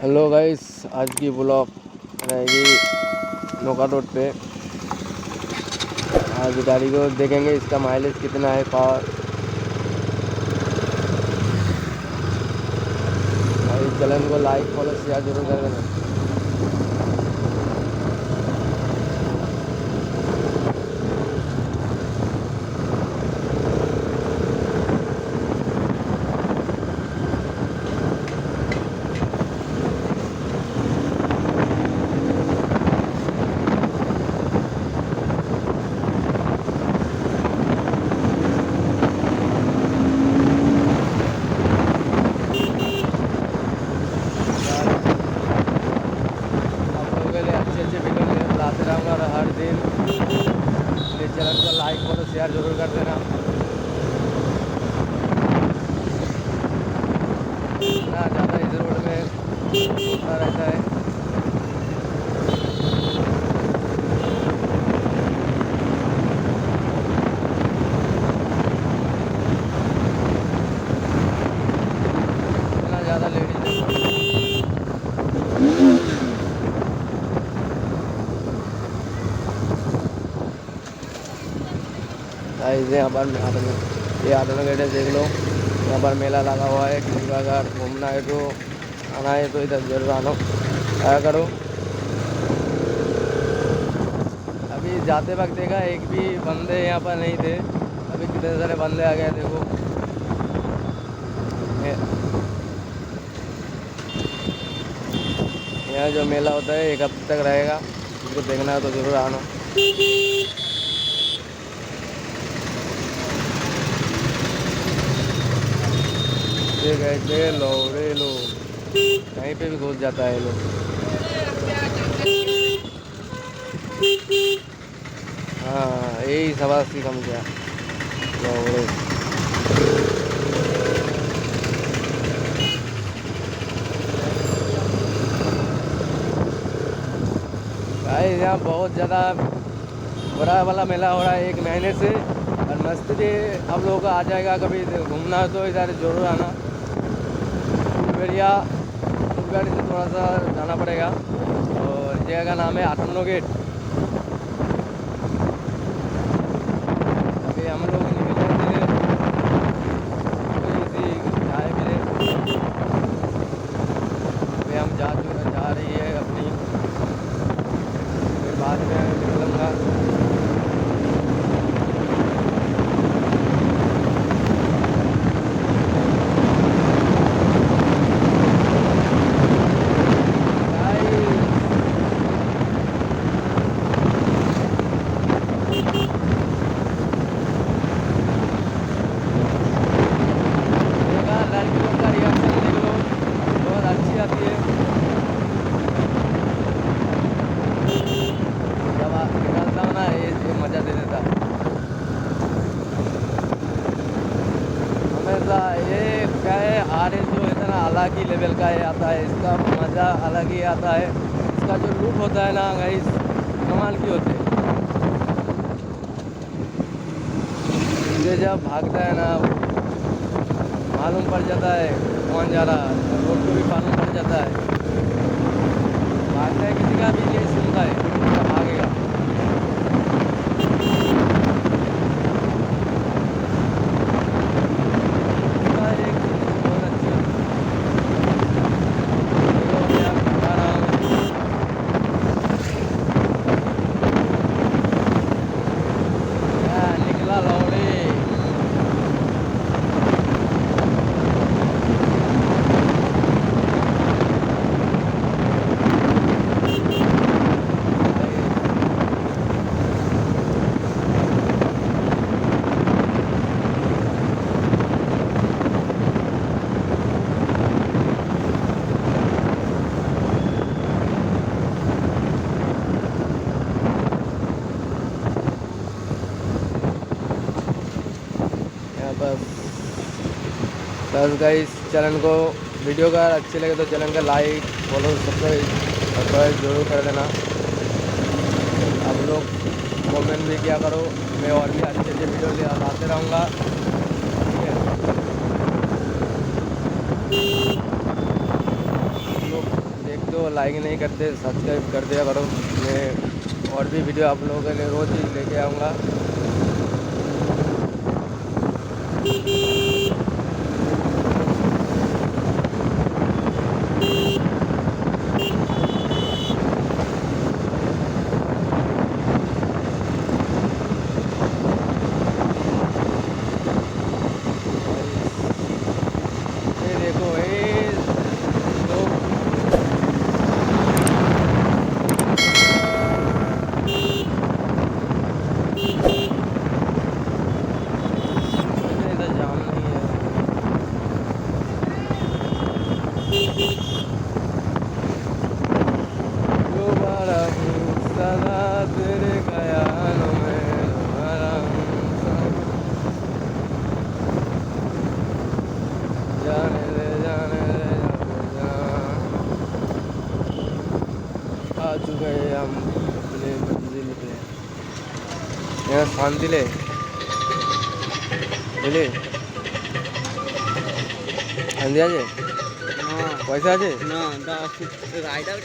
Hello guys, आज की blog रहेगी नोका रोड पे। आज गाड़ी को देखेंगे इसका माइलेज कितना है, पावर। और इस चैनल को लाइक फॉलो शेयर जरूर कर देना। आप लोगों के लिए अच्छे वीडियो लाते रहूँगा और हर दिन इस चैनल को लाइक फॉलो शेयर जरूर कर देना। इतना ज़्यादा इस रोड में होता रहता है। इतना ज़्यादा लेडीज यहाँ पर ये आटो गेट देख लो। यहाँ पर मेला लगा हुआ है। किसी का अगर घूमना है तो आना है तो इधर जरूर आया करो। अभी जाते वक्त देखा एक भी बंदे यहाँ पर नहीं थे। अभी कितने सारे बंदे आ गए देखो। यहाँ जो मेला होता है 1 हफ्ते तक रहेगा। इसको देखना है तो ज़रूर आना। ये लौड़े लोग कहीं पे भी घुस जाता है लोग। हाँ, यही सवा सी कम क्या लौड़े। भाई यहाँ बहुत ज़्यादा बड़ा वाला मेला हो रहा है 1 महीने से। और मस्त भी आप लोगों का आ जाएगा। कभी घूमना है तो इधर जरूर आना। फुलबाड़ी से थोड़ा सा जाना पड़ेगा और जगह का नाम है आटनो गेट। अभी हम लोग निकले थे चाय मिले। अभी हम जा रही है अपनी। फिर बाद में निकलूँगा। लड़कियों का रिएक्शन देख लो, बहुत अच्छी आती है। जब आप निकलता हो ना ये मज़ा दे देता है हमेशा। ये क्या है, आर्यन जो इतना अलग ही लेवल का ये आता है। इसका मज़ा अलग ही आता है। इसका जो लुक होता है ना गाइस, कमाल की होते है। ये जब भागता है ना मालूम पड़ जाता है कौन जा रहा है। रोड को भी मालूम पड़ जाता है। भागता है किसी का भी ये सुनता है तो भागेगा। इसका एक चीज़ बहुत अच्छी है। देखो अभी आप बता रहा हूँ। निकला लौड़े। बस गाइस, चैनल को वीडियो का अच्छे लगे तो चैनल का लाइक फॉलो सब्सक्राइब जरूर कर देना। आप लोग कमेंट भी किया करो। मैं और भी अच्छे वीडियो ले आते रहूँगा। ठीक है, आप लोग लाइक नहीं करते सब्सक्राइब कर दिया करो। मैं और भी वीडियो आप लोगों के लिए रोज़ ही लेके आऊँगा। ये देखो ये लोग इधर जाम नहीं है। दोबारा हूँ सदा तेरे ख्यालों में, दोबारा हूँ जाने दे जाने दे आ चुके हैं हम अपने मंजिल पे। यहाँ शांति ले বুঝলি শান্তি আছে পয়সা আছে না রাইডার